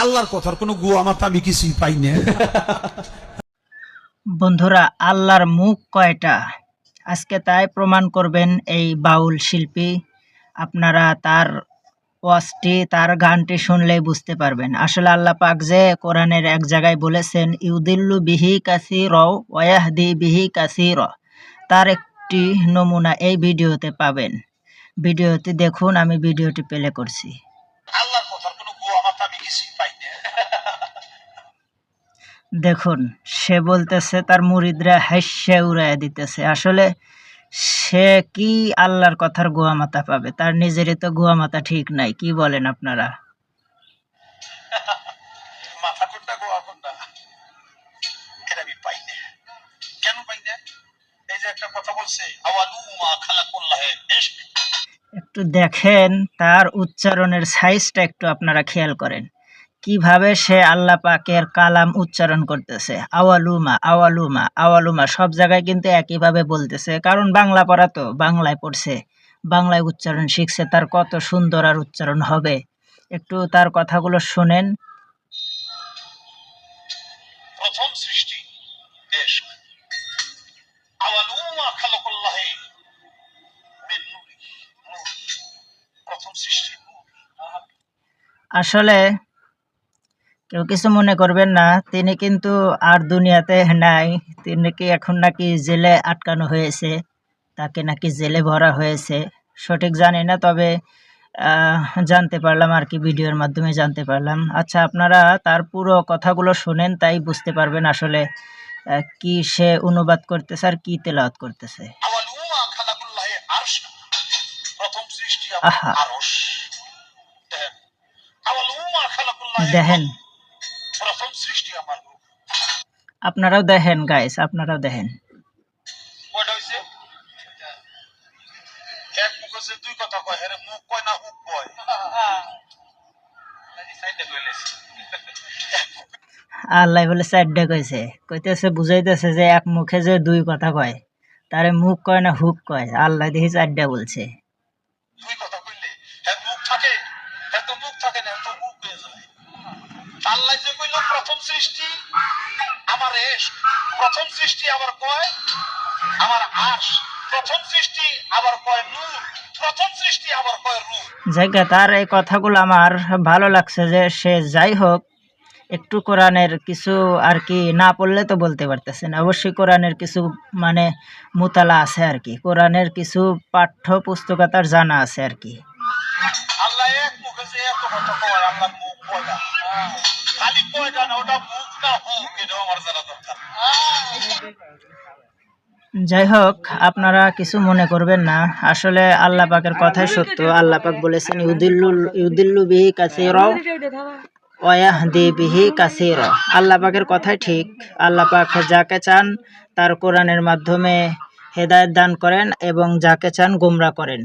আল্লাহর কথার কোনো গুয়া মাথা আমি কিছুই পাই না। বন্ধুরা, আল্লাহর মুখ কয়টা? আজকে তাই প্রমাণ করবেন এই বাউল শিল্পী। আপনারা তার ওয়াজটি, তার গানটি শুনলেই বুঝতে পারবেন। আসলে আল্লাহ পাক যে কোরআনের এক জায়গায় বলেছেন, ইউদিল্লু বিহি কাসীরা ওয়া ইয়াহদি বিহি কাসীরা, তার একটি নমুনা এই ভিডিওতে পাবেন। ভিডিওটি দেখুন, আমি ভিডিওটি প্লে করছি। আল্লাহর কথার কোনো গুয়া মাথা আমি কিছুই পাই না। দেখুন, সে বলতেছে তার মুরিদরা হাস্যে উড়াইয়া দিতেছে। আসলে সে কি আল্লাহর কথার গোয়া মাথা পাবে? তার নিজেরই তো গোয়া মাথা ঠিক নাই। কি বলেন আপনারা? মাথা কোনটা গোয়া কোনটা এটা আমি পাই না। কেন পাই না? এই যে একটা কথা বলছে, আওয়ালু মা খালাকুল্লাহে ইশক। একটু দেখেন তার উচ্চারণের সাইজটা, একটু আপনারা খেয়াল করেন কিভাবে সে আল্লাহ পাকের কালাম উচ্চারণ করতেছে। আওয়ালুমা আওয়ালুমা আওয়ালুমা, সব জায়গায় কিন্তু একইভাবে বলতেছে, কারণ বাংলা পড়া তো, বাংলায় পড়ছে, বাংলায় উচ্চারণ শিখছে, তার কত সুন্দর আর উচ্চারণ হবে। একটু তার কথাগুলো শোনেন। প্রথম সৃষ্টি ইশক, আওয়ালু মা খালাকুল্লাহে মিন নূরি, নূর, প্রথম সৃষ্টি নূর। আসলে কেউ কিছু মনে করবেন না, তিনি কিন্তু আর দুনিয়াতে নাই। তিনি কি এখন নাকি জেলে আটকানো হয়েছে, তাকে নাকি জেলে ভরা হয়েছে, সঠিক জানি না, তবে জানতে পারলাম আর কি, ভিডিওর মাধ্যমে জানতে পারলাম। আচ্ছা, আপনারা তার পুরো কথাগুলো শোনেন, তাই বুঝতে পারবেন আসলে কি সে অনুবাদ করতেছে আর কি তেলাওয়াত করতেছে। আওয়ালু মা খালাকুল্লাহে আরশ, প্রথম সৃষ্টি আমার আহা, আরশ। দেখেন, আওয়ালু মা খালাকুল্লাহে দেখেন, প্রথম সৃষ্টি আমার রূহ। আপনারাও দেখেন গাইস, আপনারাও দেখেন। কয়টা হইছে? এক মুখ হচ্ছে দুই কথা কয়, হ্যাঁ মুখ কয় না হুক কয়। আল্লাহ বলে চারটা কইছে, কইতেছে বুঝাইতেছে যে এক মুখে যে দুই কথা কয়, তারে মুখ কয় না হুক কয়। আল্লাহ দেখি চারটা বলছে। দুই কথা কইলে হ্যাঁ মুখ থাকে, হ্যাঁ তো মুখ থাকে না, তো মুখ হয়ে যায়। আল্লাহ যে কইল প্রথম সৃষ্টি আমার এশ, প্রথম সৃষ্টি আবার কয় আমার আরশ, প্রথম সৃষ্টি আবার কয় নূর, প্রথম সৃষ্টি আবার কয় রূহ। জায়গা তার এই কথাগুলো আমার ভালো লাগছে, যে সে যাই হোক একটু কোরআনের কিছু আর কি না পড়লে তো বলতে পারতেছেন। অবশ্যই কোরআনের কিছু মানে মুতালা আছে আর কি, কোরআনের কিছু পাঠ্য পুস্তকা তার জানা আছে আর কি। আল্লাহ এক মুখে যে এত কথা কয়, আল্লাহর মুখ কয়টা? খালি কয়টা না, ওটা মুখ না হুক, এটাও আমার জানা দরকার। যাই হোক, আপনারা কিছু মনে করবেন না, আসলে আল্লাহ পাকের কথাই সত্য। আল্লাহ পাক বলেছেন, ইউদিল্লু বিহি কাসীরা ওয়া ইয়াহদি বিহি কাসীরা। আল্লাহ পাকের কথাই ঠিক। আল্লাহ পাক যাকে চান তার কোরআনের মাধ্যমে হেদায়েত দান করেন এবং যাকে চান গোমরা করেন।